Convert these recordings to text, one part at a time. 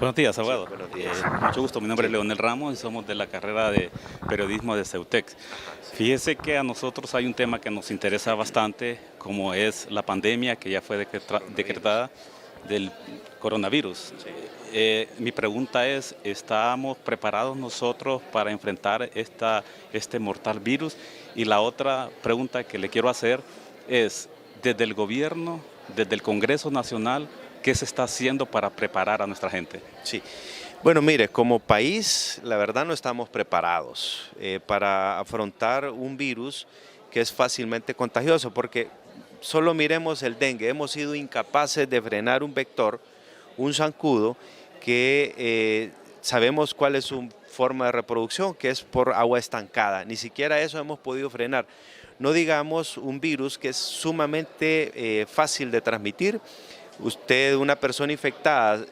Buenos días, Sí, abogado. buenos días. Mucho gusto, mi nombre es Sí. Leonel Ramos y somos de la carrera de periodismo de Ceutex. Ajá, sí. Fíjese que a nosotros hay un tema que nos interesa bastante, como es la pandemia que ya fue Coronavirus. decretada del coronavirus. Sí. Mi pregunta es, ¿estamos preparados nosotros para enfrentar este mortal virus? Y la otra pregunta que le quiero hacer es, desde el gobierno, desde el Congreso Nacional, ¿qué se está haciendo para preparar a nuestra gente? Sí. Bueno, mire, como país, la verdad no estamos preparados para afrontar un virus que es fácilmente contagioso, porque solo miremos el dengue, hemos sido incapaces de frenar un vector, un zancudo, que sabemos cuál es su forma de reproducción, que es por agua estancada. Ni siquiera eso hemos podido frenar. No digamos un virus que es sumamente fácil de transmitir. Usted, una persona infectada,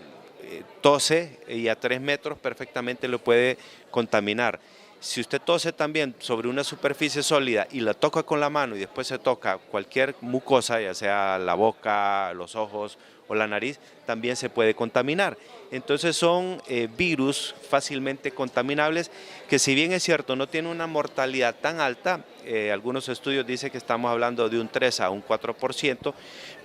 tose y a 3 metros perfectamente lo puede contaminar. Si usted tose también sobre una superficie sólida y la toca con la mano y después se toca cualquier mucosa, ya sea la boca, los ojos o la nariz, también se puede contaminar. Entonces son virus fácilmente contaminables que, si bien es cierto no tienen una mortalidad tan alta, algunos estudios dicen que estamos hablando de un 3 a un 4%,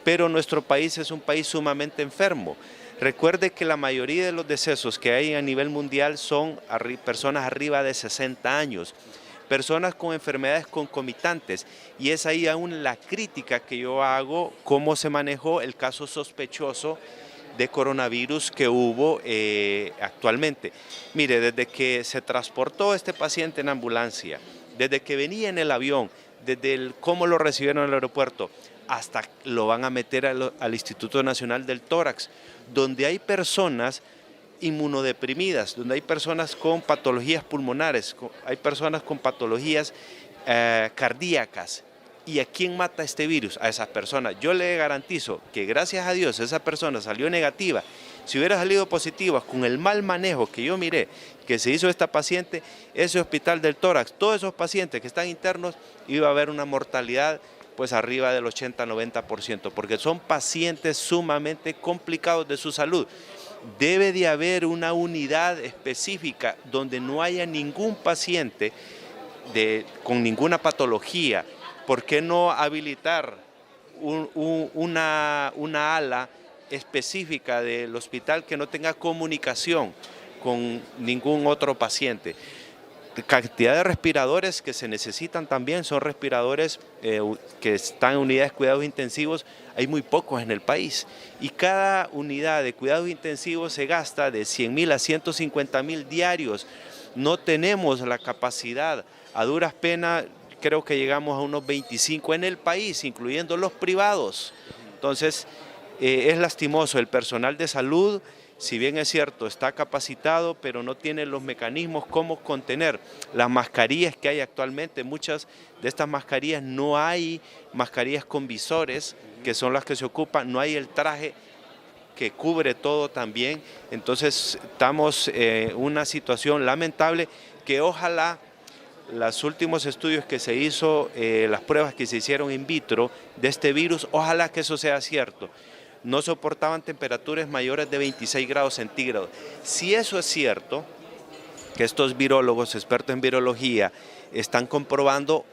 pero nuestro país es un país sumamente enfermo. Recuerde que la mayoría de los decesos que hay a nivel mundial son personas arriba de 60 años, personas con enfermedades concomitantes, y es ahí aún la crítica que yo hago, cómo se manejó el caso sospechoso de coronavirus que hubo actualmente. Mire, desde que se transportó este paciente en ambulancia, desde que venía en el avión, desde cómo lo recibieron en el aeropuerto, hasta lo van a meter al Instituto Nacional del Tórax, donde hay personas inmunodeprimidas, donde hay personas con patologías pulmonares, hay personas con patologías cardíacas. ¿Y a quién mata este virus? A esas personas. Yo le garantizo que, gracias a Dios, esa persona salió negativa. Si hubiera salido positiva con el mal manejo que yo miré que se hizo esta paciente, ese hospital del tórax, todos esos pacientes que están internos, iba a haber una mortalidad pues arriba del 80-90%, porque son pacientes sumamente complicados de su salud. Debe de haber una unidad específica donde no haya ningún paciente con ninguna patología. ¿Por qué no habilitar una ala específica del hospital que no tenga comunicación con ningún otro paciente? Cantidad de respiradores que se necesitan también, son respiradores que están en unidades de cuidados intensivos, hay muy pocos en el país, y cada unidad de cuidados intensivos se gasta de 100.000 a 150.000 diarios. No tenemos la capacidad, a duras penas creo que llegamos a unos 25 en el país, incluyendo los privados. Entonces es lastimoso. El personal de salud, si bien es cierto, está capacitado, pero no tiene los mecanismos como contener las mascarillas que hay actualmente. Muchas de estas mascarillas no hay mascarillas con visores, que son las que se ocupan, no hay el traje que cubre todo también. Entonces estamos en una situación lamentable que ojalá los últimos estudios que se hizo, las pruebas que se hicieron in vitro de este virus, ojalá que eso sea cierto. No soportaban temperaturas mayores de 26 grados centígrados. Si eso es cierto, que estos virólogos, expertos en virología, están comprobando,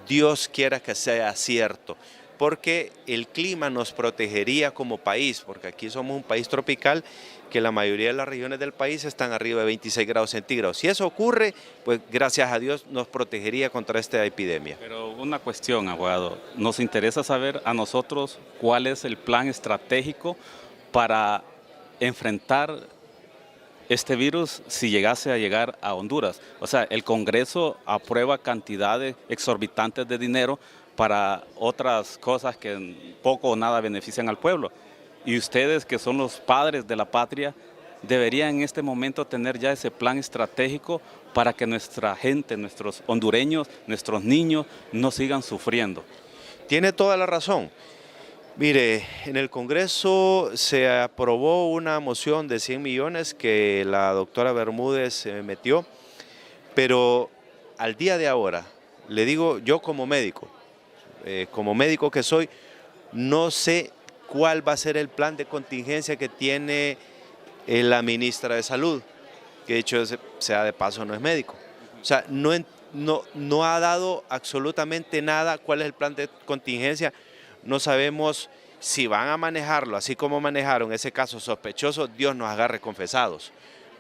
Dios quiera que sea cierto, porque el clima nos protegería como país, porque aquí somos un país tropical, que la mayoría de las regiones del país están arriba de 26 grados centígrados. Si eso ocurre, pues gracias a Dios nos protegería contra esta epidemia. Pero una cuestión, abogado, nos interesa saber a nosotros cuál es el plan estratégico para enfrentar este virus si llegase a llegar a Honduras. O sea, el Congreso aprueba cantidades exorbitantes de dinero para otras cosas que poco o nada benefician al pueblo. Y ustedes, que son los padres de la patria, deberían en este momento tener ya ese plan estratégico para que nuestra gente, nuestros hondureños, nuestros niños no sigan sufriendo. Tiene toda la razón. Mire, en el Congreso se aprobó una moción de 100 millones que la doctora Bermúdez metió, pero al día de ahora, le digo yo como médico que soy, no sé cuál va a ser el plan de contingencia que tiene la ministra de Salud, que dicho sea de paso no es médico. O sea, no ha dado absolutamente nada cuál es el plan de contingencia. No sabemos si van a manejarlo, así como manejaron ese caso sospechoso, Dios nos agarre confesados,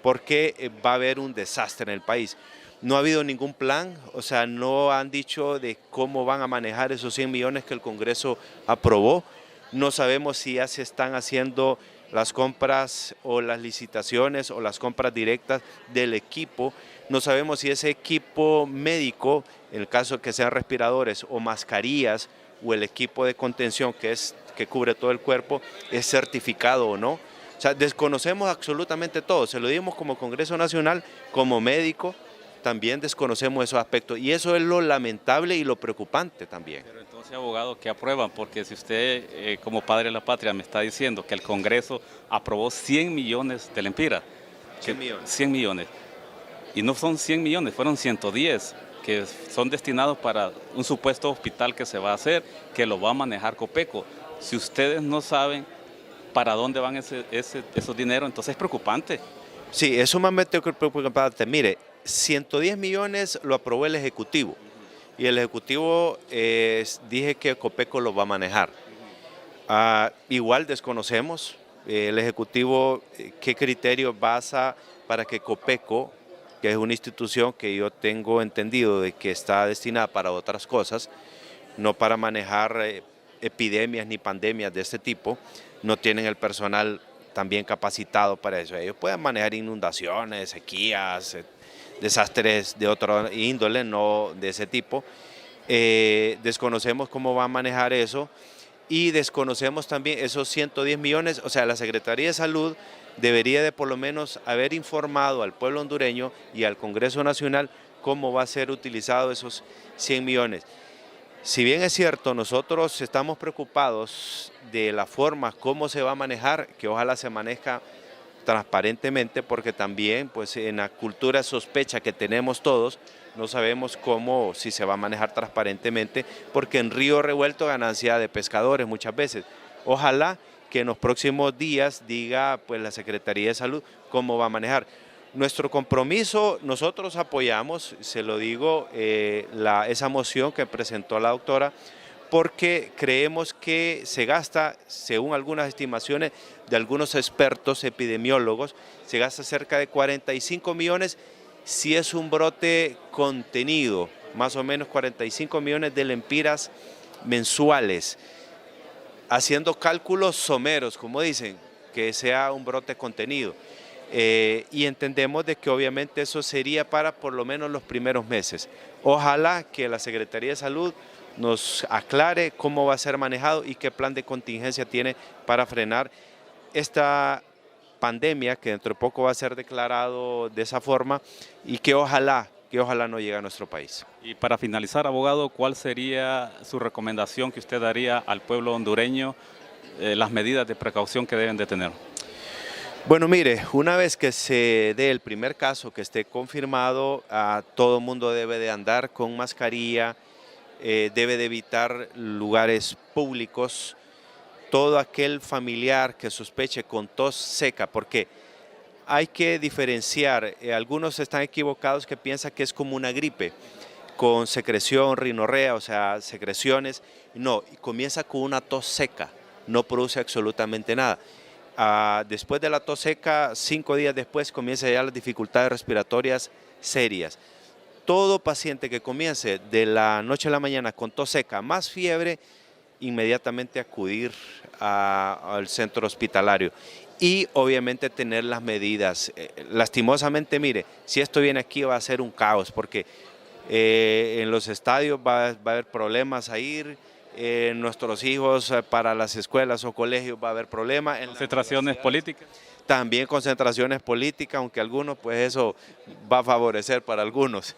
porque va a haber un desastre en el país. No ha habido ningún plan, o sea, no han dicho de cómo van a manejar esos 100 millones que el Congreso aprobó. No sabemos si ya se están haciendo las compras o las licitaciones o las compras directas del equipo. No sabemos si ese equipo médico, en el caso que sean respiradores o mascarillas, o el equipo de contención que cubre todo el cuerpo, es certificado o no. O sea, desconocemos absolutamente todo. Se lo dimos como Congreso Nacional, como médico, también desconocemos esos aspectos. Y eso es lo lamentable y lo preocupante también. Pero entonces, abogado, ¿qué aprueban? Porque si usted, como padre de la patria, me está diciendo que el Congreso aprobó 100 millones de lempiras. 100 millones. 100 millones. Y no son 100 millones, fueron 110 que son destinados para un supuesto hospital que se va a hacer, que lo va a manejar Copeco. Si ustedes no saben para dónde van esos dineros, entonces es preocupante. Sí, es sumamente preocupante. Mire, 110 millones lo aprobó el Ejecutivo y el Ejecutivo dije que Copeco lo va a manejar. Igual desconocemos el Ejecutivo qué criterio basa para que Copeco, que es una institución que yo tengo entendido de que está destinada para otras cosas, no para manejar epidemias ni pandemias de este tipo, no tienen el personal también capacitado para eso. Ellos pueden manejar inundaciones, sequías, desastres de otra índole, no de ese tipo. Desconocemos cómo va a manejar eso y desconocemos también esos 110 millones, o sea, la Secretaría de Salud debería de por lo menos haber informado al pueblo hondureño y al Congreso Nacional cómo va a ser utilizado esos 100 millones. Si bien es cierto, nosotros estamos preocupados de la forma cómo se va a manejar, que ojalá se maneja transparentemente, porque también pues en la cultura sospecha que tenemos todos, no sabemos cómo, si se va a manejar transparentemente, porque en río revuelto ganancia de pescadores muchas veces. Ojalá que en los próximos días diga pues la Secretaría de Salud cómo va a manejar. Nuestro compromiso, nosotros apoyamos, se lo digo, esa moción que presentó la doctora, porque creemos que se gasta, según algunas estimaciones de algunos expertos epidemiólogos, se gasta cerca de 45 millones si es un brote contenido, más o menos 45 millones de lempiras mensuales, haciendo cálculos someros, como dicen, que sea un brote contenido. Y entendemos de que obviamente eso sería para por lo menos los primeros meses. Ojalá que la Secretaría de Salud nos aclare cómo va a ser manejado y qué plan de contingencia tiene para frenar esta pandemia que dentro de poco va a ser declarado de esa forma y que ojalá no llegue a nuestro país. Y para finalizar, abogado, ¿cuál sería su recomendación que usted daría al pueblo hondureño, las medidas de precaución que deben de tener? Bueno, mire, una vez que se dé el primer caso, que esté confirmado, todo el mundo debe de andar con mascarilla, debe de evitar lugares públicos, todo aquel familiar que sospeche con tos seca, porque hay que diferenciar, algunos están equivocados que piensan que es como una gripe, con secreción, rinorrea, o sea, secreciones, no, comienza con una tos seca, no produce absolutamente nada. Después de la tos seca, 5 días después comienza ya las dificultades respiratorias serias. Todo paciente que comience de la noche a la mañana con tos seca más fiebre, inmediatamente acudir al centro hospitalario y obviamente tener las medidas. Lastimosamente, mire, si esto viene aquí va a ser un caos porque en los estadios va a haber problemas a ir, nuestros hijos para las escuelas o colegios va a haber problemas. ¿Concentraciones políticas? También concentraciones políticas, aunque algunos pues eso va a favorecer para algunos.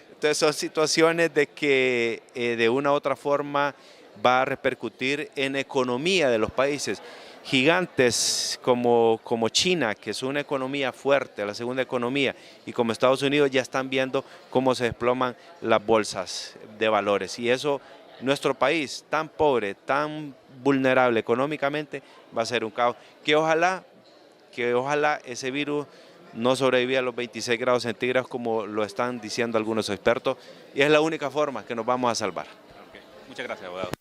Entonces son situaciones de que de una u otra forma va a repercutir en economía de los países. Gigantes como China, que es una economía fuerte, la segunda economía, y como Estados Unidos ya están viendo cómo se desploman las bolsas de valores. Y eso, nuestro país tan pobre, tan vulnerable económicamente, va a ser un caos. Que ojalá que ojalá ese virus no sobreviva a los 26 grados centígrados como lo están diciendo algunos expertos, y es la única forma que nos vamos a salvar. Ok. Muchas gracias, abogado.